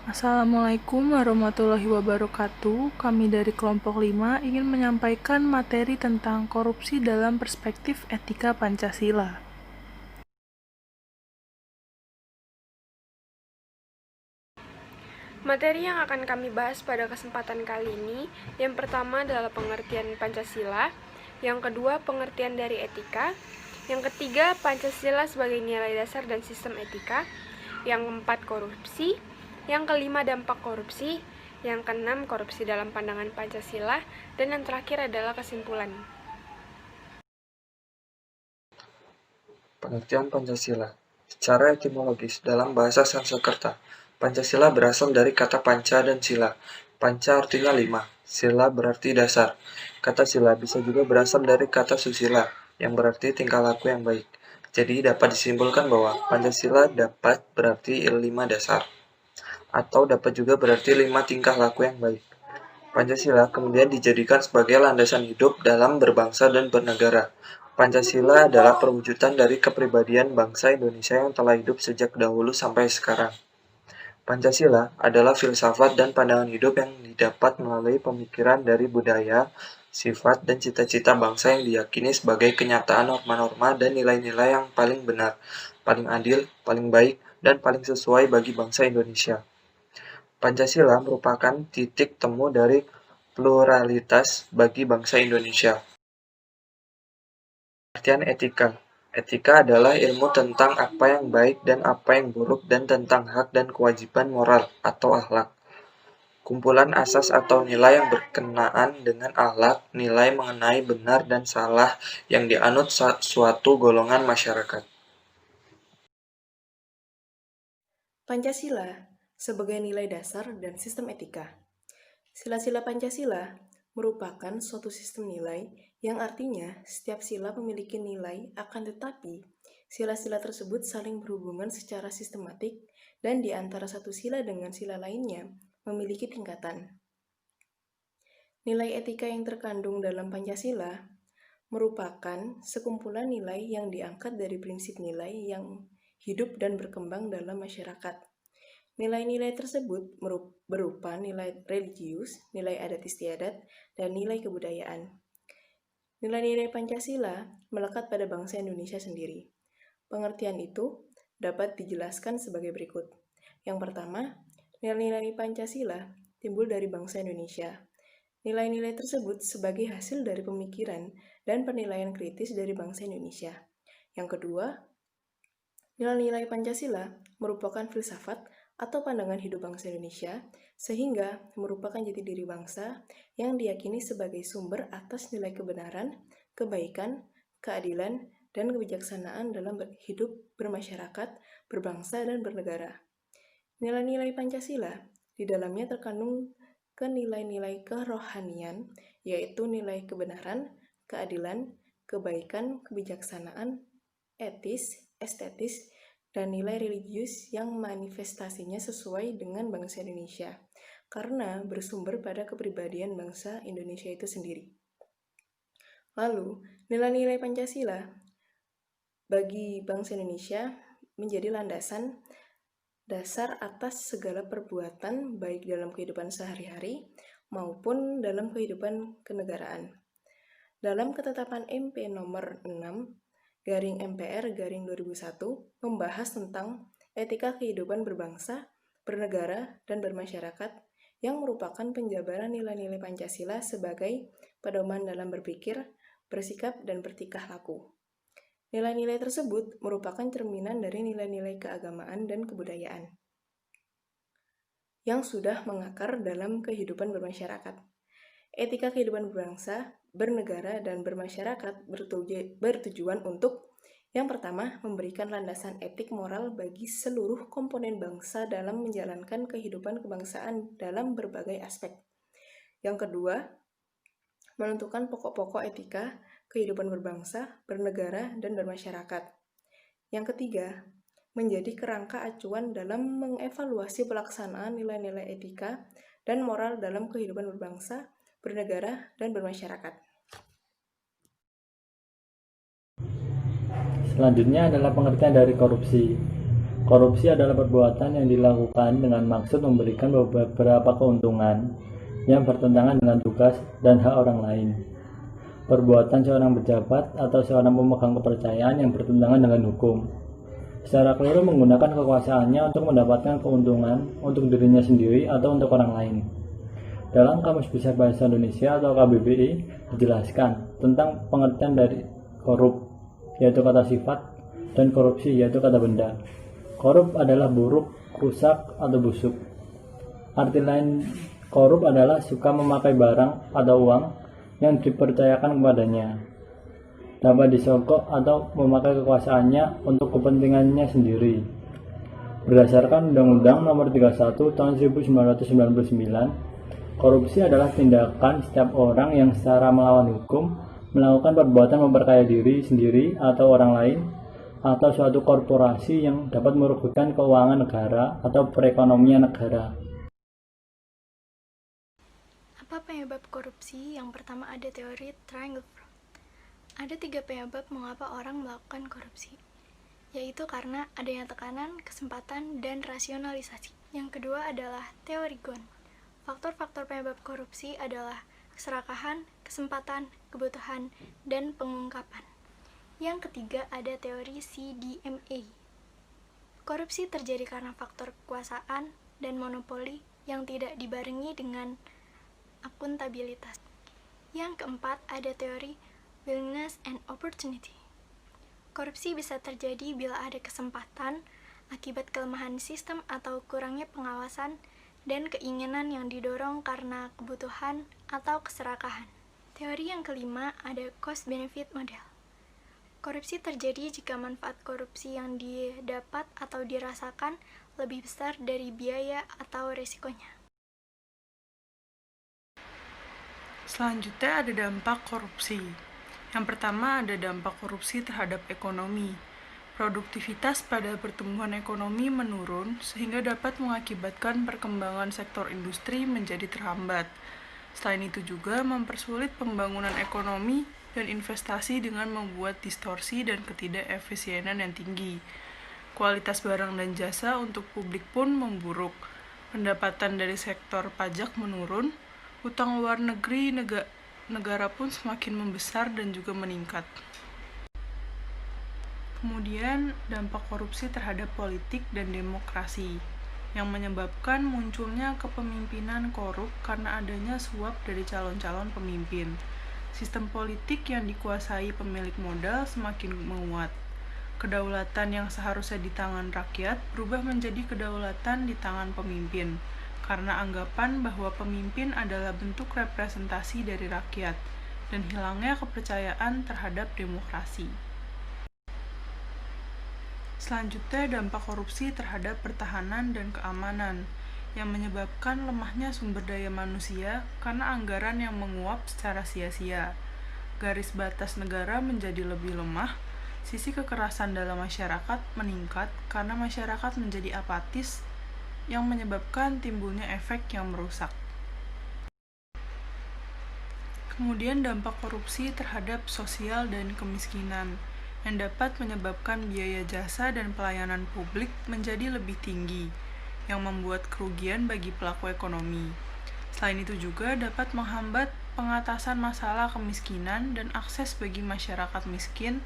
Assalamualaikum warahmatullahi wabarakatuh. Kami dari kelompok 5 ingin menyampaikan materi tentang korupsi dalam perspektif etika Pancasila. Materi yang akan kami bahas pada kesempatan kali ini, yang pertama adalah pengertian Pancasila, yang kedua pengertian dari etika, yang ketiga Pancasila sebagai nilai dasar dan sistem etika, yang keempat korupsi, yang kelima dampak korupsi, yang keenam korupsi dalam pandangan Pancasila, dan yang terakhir adalah kesimpulan. Pengertian Pancasila. Secara etimologis, dalam bahasa Sanskerta, Pancasila berasal dari kata panca dan sila. Panca artinya 5, sila berarti dasar. Kata sila bisa juga berasal dari kata susila, yang berarti tingkah laku yang baik. Jadi dapat disimpulkan bahwa Pancasila dapat berarti 5 dasar, atau dapat juga berarti 5 tingkah laku yang baik. Pancasila kemudian dijadikan sebagai landasan hidup dalam berbangsa dan bernegara. Pancasila adalah perwujudan dari kepribadian bangsa Indonesia yang telah hidup sejak dahulu sampai sekarang. Pancasila adalah filsafat dan pandangan hidup yang didapat melalui pemikiran dari budaya, sifat, dan cita-cita bangsa yang diyakini sebagai kenyataan norma-norma dan nilai-nilai yang paling benar, paling adil, paling baik, dan paling sesuai bagi bangsa Indonesia. Pancasila merupakan titik temu dari pluralitas bagi bangsa Indonesia. Pengertian etika. Etika adalah ilmu tentang apa yang baik dan apa yang buruk dan tentang hak dan kewajiban moral atau akhlak. Kumpulan asas atau nilai yang berkenaan dengan akhlak, nilai mengenai benar dan salah yang dianut suatu golongan masyarakat. Pancasila sebagai nilai dasar dan sistem etika. Sila-sila Pancasila merupakan suatu sistem nilai yang artinya setiap sila memiliki nilai, akan tetapi sila-sila tersebut saling berhubungan secara sistematik dan di antara satu sila dengan sila lainnya memiliki tingkatan. Nilai etika yang terkandung dalam Pancasila merupakan sekumpulan nilai yang diangkat dari prinsip nilai yang hidup dan berkembang dalam masyarakat. Nilai-nilai tersebut berupa nilai religius, nilai adat istiadat, dan nilai kebudayaan. Nilai-nilai Pancasila melekat pada bangsa Indonesia sendiri. Pengertian itu dapat dijelaskan sebagai berikut. Yang pertama, nilai-nilai Pancasila timbul dari bangsa Indonesia. Nilai-nilai tersebut sebagai hasil dari pemikiran dan penilaian kritis dari bangsa Indonesia. Yang kedua, nilai-nilai Pancasila merupakan filsafat atau pandangan hidup bangsa Indonesia, sehingga merupakan jati diri bangsa yang diyakini sebagai sumber atas nilai kebenaran, kebaikan, keadilan, dan kebijaksanaan dalam hidup bermasyarakat, berbangsa, dan bernegara. Nilai-nilai Pancasila di dalamnya terkandung ke nilai-nilai kerohanian, yaitu nilai kebenaran, keadilan, kebaikan, kebijaksanaan, etis, estetis, dan nilai religius yang manifestasinya sesuai dengan bangsa Indonesia, karena bersumber pada kepribadian bangsa Indonesia itu sendiri. Lalu, nilai-nilai Pancasila bagi bangsa Indonesia menjadi landasan dasar atas segala perbuatan baik dalam kehidupan sehari-hari maupun dalam kehidupan kenegaraan. Dalam ketetapan MP nomor 6 garing MPR garing 2001 membahas tentang etika kehidupan berbangsa, bernegara, dan bermasyarakat yang merupakan penjabaran nilai-nilai Pancasila sebagai pedoman dalam berpikir, bersikap, dan bertingkah laku. Nilai-nilai tersebut merupakan cerminan dari nilai-nilai keagamaan dan kebudayaan yang sudah mengakar dalam kehidupan bermasyarakat. Etika kehidupan berbangsa, bernegara, dan bermasyarakat bertujuan untuk yang pertama, memberikan landasan etik moral bagi seluruh komponen bangsa dalam menjalankan kehidupan kebangsaan dalam berbagai aspek. Yang kedua, menentukan pokok-pokok etika kehidupan berbangsa, bernegara, dan bermasyarakat. Yang ketiga, menjadi kerangka acuan dalam mengevaluasi pelaksanaan nilai-nilai etika dan moral dalam kehidupan berbangsa, bernegara, dan bermasyarakat. Selanjutnya adalah pengertian dari korupsi. Korupsi adalah perbuatan yang dilakukan dengan maksud memberikan beberapa keuntungan yang bertentangan dengan tugas dan hak orang lain. Perbuatan seorang pejabat atau seorang pemegang kepercayaan yang bertentangan dengan hukum. Secara keliru menggunakan kekuasaannya untuk mendapatkan keuntungan untuk dirinya sendiri atau untuk orang lain. Dalam Kamus Besar Bahasa Indonesia atau KBBI dijelaskan tentang pengertian dari korup, yaitu kata sifat, dan korupsi, yaitu kata benda. Korup adalah buruk, rusak, atau busuk. Arti lain korup adalah suka memakai barang atau uang yang dipercayakan kepadanya, dapat disogok atau memakai kekuasaannya untuk kepentingannya sendiri. Berdasarkan Undang-Undang Nomor 31 Tahun 1999, korupsi adalah tindakan setiap orang yang secara melawan hukum melakukan perbuatan memperkaya diri sendiri atau orang lain atau suatu korporasi yang dapat merugikan keuangan negara atau perekonomian negara. Apa penyebab korupsi? Yang pertama ada teori triangle fraud. Ada 3 penyebab mengapa orang melakukan korupsi, yaitu karena adanya tekanan, kesempatan, dan rasionalisasi. Yang kedua adalah teori Ghosn. Faktor-faktor penyebab korupsi adalah keserakahan, kesempatan, kebutuhan, dan pengungkapan. Yang ketiga ada teori CDMA. Korupsi terjadi karena faktor kekuasaan dan monopoli yang tidak dibarengi dengan akuntabilitas. Yang keempat ada teori willingness and opportunity. Korupsi bisa terjadi bila ada kesempatan akibat kelemahan sistem atau kurangnya pengawasan dan keinginan yang didorong karena kebutuhan atau keserakahan. Teori yang kelima ada cost benefit model. Korupsi terjadi jika manfaat korupsi yang didapat atau dirasakan lebih besar dari biaya atau resikonya. Selanjutnya ada dampak korupsi. Yang pertama ada dampak korupsi terhadap ekonomi. Produktivitas pada pertumbuhan ekonomi menurun sehingga dapat mengakibatkan perkembangan sektor industri menjadi terhambat. Selain itu juga mempersulit pembangunan ekonomi dan investasi dengan membuat distorsi dan ketidakefisienan yang tinggi. Kualitas barang dan jasa untuk publik pun memburuk. Pendapatan dari sektor pajak menurun. Utang luar negeri negara pun semakin membesar dan juga meningkat. Kemudian, dampak korupsi terhadap politik dan demokrasi yang menyebabkan munculnya kepemimpinan korup karena adanya suap dari calon-calon pemimpin. Sistem politik yang dikuasai pemilik modal semakin menguat. Kedaulatan yang seharusnya di tangan rakyat berubah menjadi kedaulatan di tangan pemimpin, karena anggapan bahwa pemimpin adalah bentuk representasi dari rakyat, dan hilangnya kepercayaan terhadap demokrasi. Selanjutnya, dampak korupsi terhadap pertahanan dan keamanan, yang menyebabkan lemahnya sumber daya manusia karena anggaran yang menguap secara sia-sia. Garis batas negara menjadi lebih lemah, sisi kekerasan dalam masyarakat meningkat karena masyarakat menjadi apatis, yang menyebabkan timbulnya efek yang merusak. Kemudian dampak korupsi terhadap sosial dan kemiskinan, yang dapat menyebabkan biaya jasa dan pelayanan publik menjadi lebih tinggi, yang membuat kerugian bagi pelaku ekonomi. Selain itu juga dapat menghambat pengatasan masalah kemiskinan dan akses bagi masyarakat miskin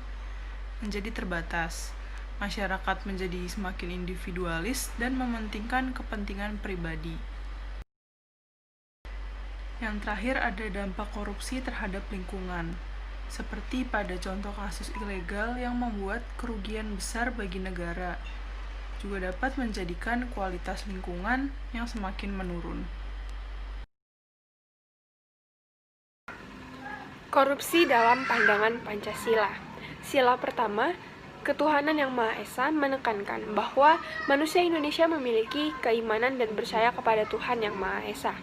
menjadi terbatas. Masyarakat menjadi semakin individualis dan mementingkan kepentingan pribadi. Yang terakhir ada dampak korupsi terhadap lingkungan, seperti pada contoh kasus ilegal yang membuat kerugian besar bagi negara, juga dapat menjadikan kualitas lingkungan yang semakin menurun. Korupsi dalam pandangan Pancasila. Sila pertama, Ketuhanan Yang Maha Esa menekankan bahwa manusia Indonesia memiliki keimanan dan percaya kepada Tuhan Yang Maha Esa.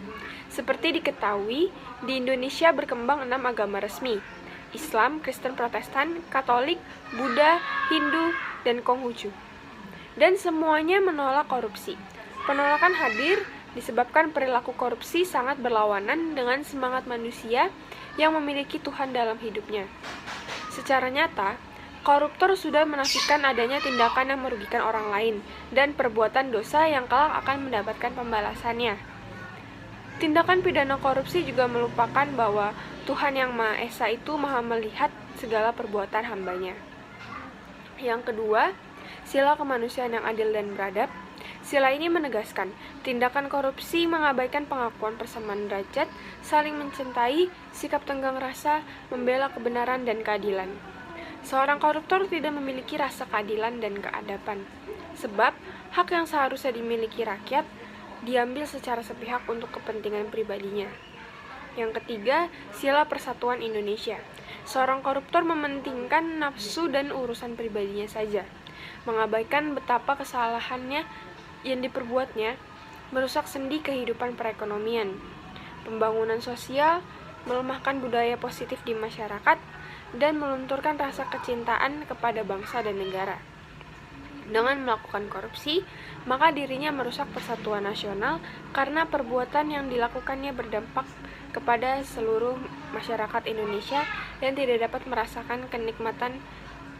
Seperti diketahui, di Indonesia berkembang 6 agama resmi: Islam, Kristen Protestan, Katolik, Buddha, Hindu, dan Konghucu. Dan semuanya menolak korupsi. Penolakan hadir disebabkan perilaku korupsi sangat berlawanan dengan semangat manusia yang memiliki Tuhan dalam hidupnya. Secara nyata, Koruptor sudah menafikan adanya tindakan yang merugikan orang lain dan perbuatan dosa yang kelak akan mendapatkan pembalasannya. Tindakan pidana korupsi juga melupakan bahwa Tuhan Yang Maha Esa itu maha melihat segala perbuatan hambanya. Yang kedua, sila kemanusiaan yang adil dan beradab. Sila ini menegaskan, tindakan korupsi mengabaikan pengakuan persamaan derajat, saling mencintai, sikap tenggang rasa, membela kebenaran dan keadilan. Seorang koruptor tidak memiliki rasa keadilan dan keadaban, sebab hak yang seharusnya dimiliki rakyat diambil secara sepihak untuk kepentingan pribadinya. Yang ketiga, sila persatuan Indonesia. Seorang koruptor mementingkan nafsu dan urusan pribadinya saja, mengabaikan betapa kesalahannya yang diperbuatnya merusak sendi kehidupan perekonomian, pembangunan sosial, melemahkan budaya positif di masyarakat, dan melunturkan rasa kecintaan kepada bangsa dan negara. Dengan melakukan korupsi, maka dirinya merusak persatuan nasional karena perbuatan yang dilakukannya berdampak kepada seluruh masyarakat Indonesia yang tidak dapat merasakan kenikmatan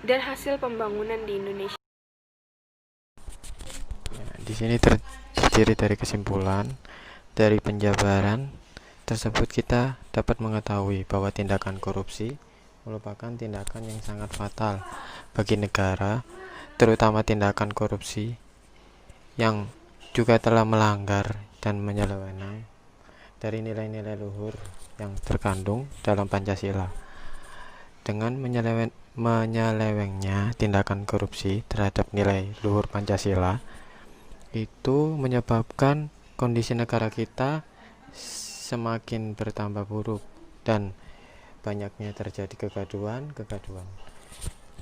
dan hasil pembangunan di Indonesia. Di sini terdiri dari kesimpulan dari penjabaran tersebut, kita dapat mengetahui bahwa tindakan korupsi merupakan tindakan yang sangat fatal bagi negara, terutama tindakan korupsi yang juga telah melanggar dan menyeleweng dari nilai-nilai luhur yang terkandung dalam Pancasila. Dengan menyelewengnya tindakan korupsi terhadap nilai luhur Pancasila, itu menyebabkan kondisi negara kita semakin bertambah buruk dan banyaknya terjadi kegaduhan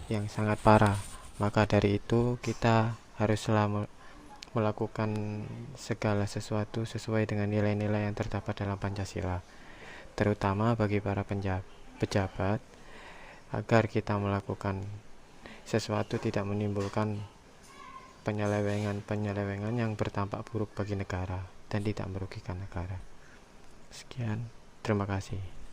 yang sangat parah. Maka dari itu kita haruslah melakukan segala sesuatu sesuai dengan nilai-nilai yang terdapat dalam Pancasila, terutama bagi para pejabat, agar kita melakukan sesuatu tidak menimbulkan penyelewengan yang berdampak buruk bagi negara dan tidak merugikan negara. Sekian, terima kasih.